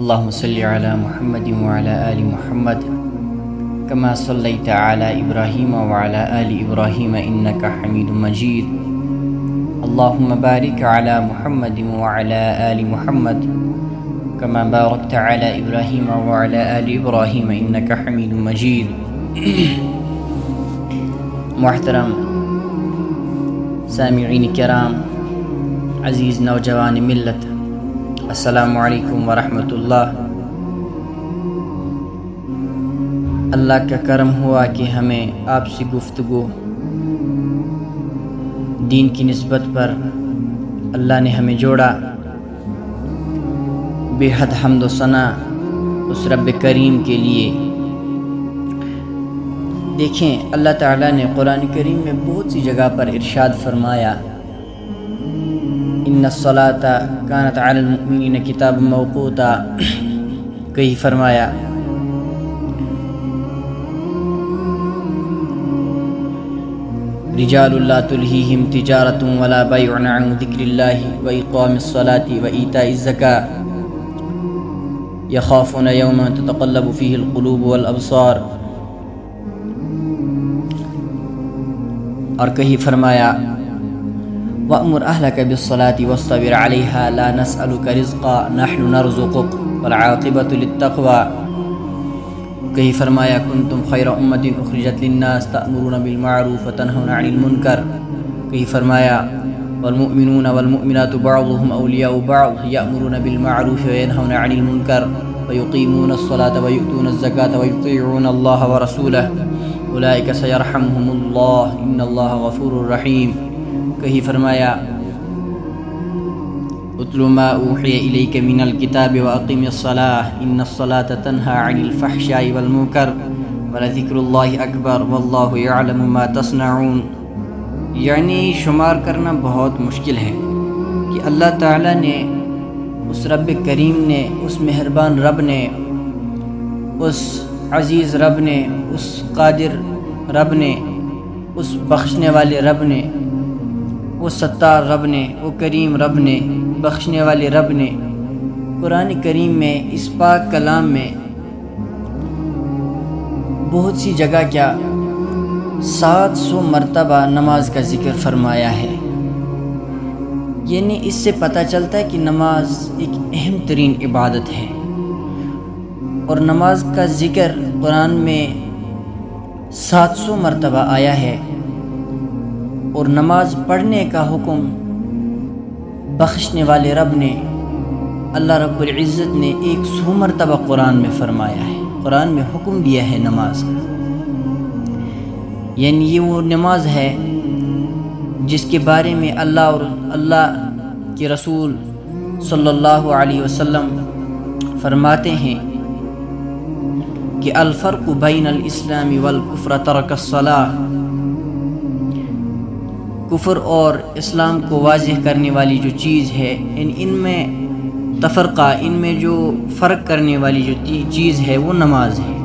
اللهم صل على محمد وعلى آل محمد كما صليت على إبراهيم وعلى آل إبراهيم إنك حميد مجيد. اللهم بارك على محمد وعلى آل محمد كما باركت على إبراهيم وعلى آل إبراهيم إنك حميد مجيد. محترم سامعین کرام، عزیز نوجوان ملت، السلام علیکم ورحمۃ اللہ. اللہ کا کرم ہوا کہ ہمیں آپ سے گفتگو دین کی نسبت پر اللہ نے ہمیں جوڑا. بے حد حمد و ثنا اس رب کریم کے لیے. دیکھیں، اللہ تعالیٰ نے قرآن کریم میں بہت سی جگہ پر ارشاد فرمایا، ان الصلاۃ کانت علی المؤمنین کتابا موقوتا. کہیں فرمایا رجال لا تلہیہم تجارۃ ولا بیع عن ذکر اللہ واقام الصلاۃ وایتاء الزکاۃ یخافون یوما تتقلب فیہ القلوب والابصار. اور کہیں فرمایا وَأْمُرْ أَهْلَكَ بِالصَّلَاةِ وَاصْطَبِرْ عَلَيْهَا لَا نَسْأَلُكَ رِزْقًا نَحْنُ نَرْزُقُكَ وَالْعَاقِبَةُ لِلتَّقْوَى. کہیں فرمایا كُنْتُمْ خَيْرَ أُمَّةٍ أُخْرِجَتْ لِلنَّاسِ تَأْمُرُونَ بِالْمَعْرُوفِ وَتَنْهَوْنَ عَنِ الْمُنكَرِ. کہیں فرمایا وَالْمُؤْمِنُونَ وَالْمُؤْمِنَاتُ بَعْضُهُمْ أَوْلِيَاءُ بَعْضٍ يَأْمُرُونَ بِالْمَعْرُوفِ وَيَنْهَوْنَ عَنِ الْمُنكَرِ وَيُقِيمُونَ الصَّلَاةَ وَيُؤْتُونَ الزَّكَاةَ وَيُطِيعُونَ اللَّهَ وَرَسُولَهُ أُولَئِكَ سَيَرْحَمُهُمُ اللَّهُ إِنَّ اللَّهَ غَفُورٌ رَحِيمٌ. کہیں فرمایا اتل ما اوحی الیک من الکتاب واقم الصلاۃ ان الصلاۃ تنہی عن الفحشاء والمنکر ولذکر اللہ اکبر واللہ یعلم ما تصنعون. یعنی شمار کرنا بہت مشکل ہے کہ اللہ تعالیٰ نے، اس رب کریم نے، اس مہربان رب نے، اس عزیز رب نے، اس قادر رب نے، اس بخشنے والے رب نے، وہ ستار رب نے، وہ کریم رب نے، بخشنے والے رب نے قرآن کریم میں، اس پاک کلام میں بہت سی جگہ 700 مرتبہ نماز کا ذکر فرمایا ہے. یعنی اس سے پتہ چلتا ہے کہ نماز ایک اہم ترین عبادت ہے، اور نماز کا ذکر قرآن میں 700 مرتبہ آیا ہے. اور نماز پڑھنے کا حکم بخشنے والے رب نے، اللہ رب العزت نے 100 مرتبہ قرآن میں فرمایا ہے، قرآن میں حکم دیا ہے نماز کا. یعنی یہ وہ نماز ہے جس کے بارے میں اللہ اور اللہ کے رسول صلی اللہ علیہ وسلم فرماتے ہیں کہ الفرق بین الاسلام والکفر ترک الصلاۃ. کفر اور اسلام کو واضح کرنے والی جو چیز ہے، ان میں تفرقہ، ان میں جو فرق کرنے والی جو چیز ہے وہ نماز ہے.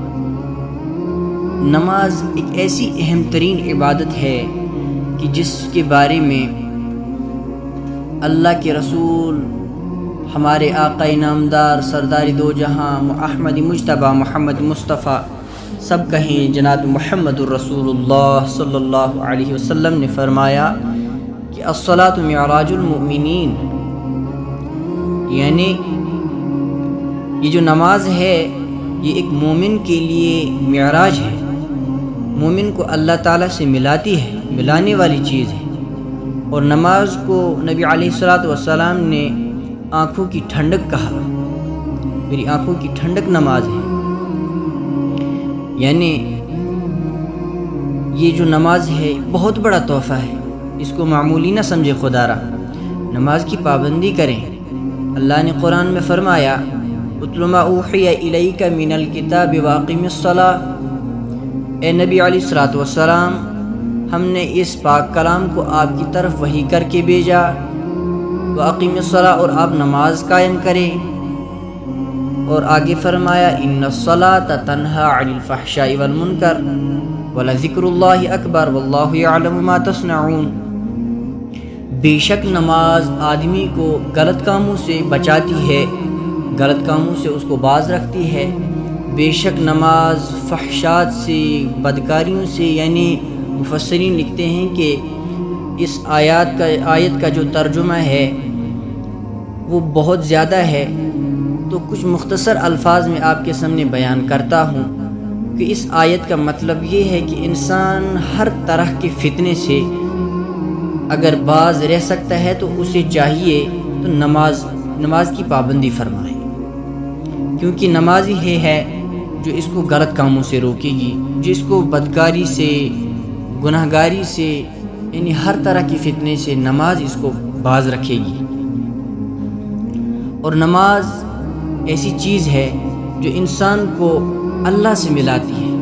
نماز ایک ایسی اہم ترین عبادت ہے کہ جس کے بارے میں اللہ کے رسول، ہمارے آقا نامدار، سردار دو جہاں، احمد مجتبیٰ، محمد مصطفیٰ، سب کہیں جناب محمد الرسول اللہ صلی اللہ علیہ وسلم نے فرمایا کہ الصلاۃ معراج المؤمنین. یعنی یہ جو نماز ہے یہ ایک مومن کے لیے معراج ہے، مومن کو اللہ تعالیٰ سے ملاتی ہے، ملانے والی چیز ہے. اور نماز کو نبی علیہ الصلاۃ والسلام نے آنکھوں کی ٹھنڈک کہا، میری آنکھوں کی ٹھنڈک نماز ہے. یعنی یہ جو نماز ہے بہت بڑا تحفہ ہے، اس کو معمولی نہ سمجھے خدا را. نماز کی پابندی کریں. اللہ نے قرآن میں فرمایا اتل ما اوحی الیک من الکتاب واقم الصلاۃ. اے نبی علیہ الصلاۃ والسلام، ہم نے اس پاک کلام کو آپ کی طرف وحی کر کے بھیجا. واقم الصلاۃ، اور آپ نماز قائم کریں. اور آگے فرمایا ان الصلاۃ تنہی عن الفحشاء والمنکر ولذکر اللہ اکبر واللہ یعلم ما تصنعون. بے شک نماز آدمی کو غلط کاموں سے بچاتی ہے، غلط کاموں سے اس کو باز رکھتی ہے۔ بے شک نماز فحشات سے، بدکاریوں سے، یعنی مفسرین لکھتے ہیں کہ اس آیت کا جو ترجمہ ہے وہ بہت زیادہ ہے، تو کچھ مختصر الفاظ میں آپ کے سامنے بیان کرتا ہوں کہ اس آیت کا مطلب یہ ہے کہ انسان ہر طرح کے فتنے سے اگر باز رہ سکتا ہے تو اسے چاہیے تو نماز کی پابندی فرمائے، کیونکہ نماز ہی ہے جو اس کو غلط کاموں سے روکے گی، جو اس کو بدکاری سے، گناہگاری سے، یعنی ہر طرح کی فتنے سے نماز اس کو باز رکھے گی۔ اور نماز ایسی چیز ہے جو انسان کو اللہ سے ملاتی ہے۔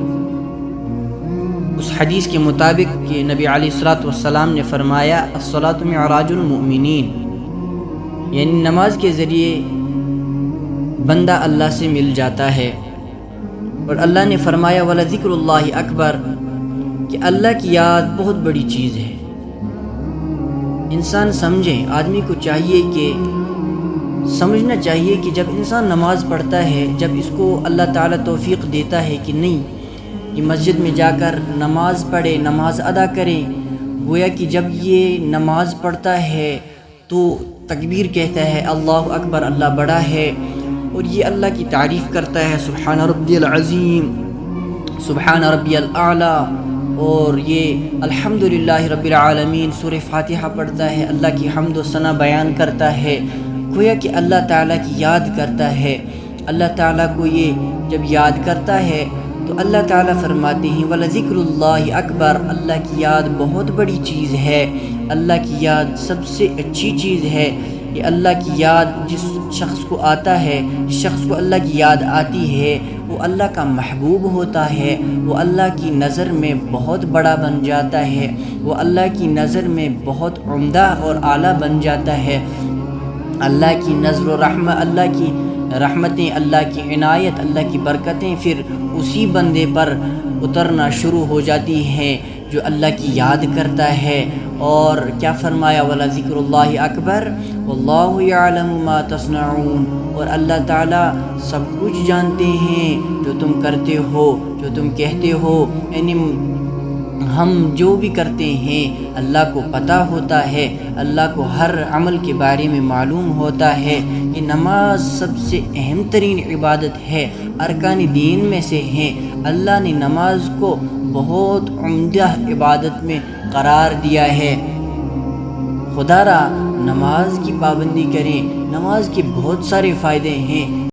اس حدیث کے مطابق کہ نبی علیہ الصلوۃ والسلام نے فرمایا الصلاۃ معراج المؤمنین، یعنی نماز کے ذریعے بندہ اللہ سے مل جاتا ہے۔ اور اللہ نے فرمایا وَلَذِكْرُ اللَّهِ اکبر، کہ اللہ کی یاد بہت بڑی چیز ہے۔ انسان سمجھیں، آدمی کو چاہیے کہ سمجھنا چاہیے کہ جب انسان نماز پڑھتا ہے، جب اس کو اللہ تعالیٰ توفیق دیتا ہے کہ نہیں یہ مسجد میں جا کر نماز پڑھے، نماز ادا کرے، گویا کہ جب یہ نماز پڑھتا ہے تو تکبیر کہتا ہے اللہ اکبر، اللہ بڑا ہے، اور یہ اللہ کی تعریف کرتا ہے سبحان ربی العظیم، سبحان ربی الاعلیٰ، اور یہ الحمدللہ رب العالمین سورہ فاتحہ پڑھتا ہے، اللہ کی حمد و ثنا بیان کرتا ہے، گویا کہ اللہ تعالیٰ کی یاد کرتا ہے۔ اللہ تعالیٰ کو یہ جب یاد کرتا ہے تو اللہ تعالیٰ فرماتے ہیں وَلَذِكْرُ اللَّهِ اکبر، اللہ کی یاد بہت بڑی چیز ہے، اللہ کی یاد سب سے اچھی چیز ہے۔ یہ اللہ کی یاد جس شخص کو آتا ہے، جس شخص کو اللہ کی یاد آتی ہے، وہ اللہ کا محبوب ہوتا ہے، وہ اللہ کی نظر میں بہت بڑا بن جاتا ہے، وہ اللہ کی نظر میں بہت عمدہ اور اعلیٰ بن جاتا ہے۔ اللہ کی نظر و اللہ کی رحمتیں، اللہ کی عنایت، اللہ کی برکتیں پھر اسی بندے پر اترنا شروع ہو جاتی ہیں جو اللہ کی یاد کرتا ہے۔ اور کیا فرمایا وَلَذِكْرُ اللَّهِ اکبر وَاللَّهُ يَعْلَمُ مَا تَصْنَعُونَ، اور اللہ تعالیٰ سب کچھ جانتے ہیں جو تم کرتے ہو، جو تم کہتے ہو، یعنی ہم جو بھی کرتے ہیں اللہ کو پتہ ہوتا ہے، اللہ کو ہر عمل کے بارے میں معلوم ہوتا ہے۔ یہ نماز سب سے اہم ترین عبادت ہے، ارکان دین میں سے ہے۔ اللہ نے نماز کو بہت عمدہ عبادت میں قرار دیا ہے۔ خدا را نماز کی پابندی کریں، نماز کے بہت سارے فائدے ہیں۔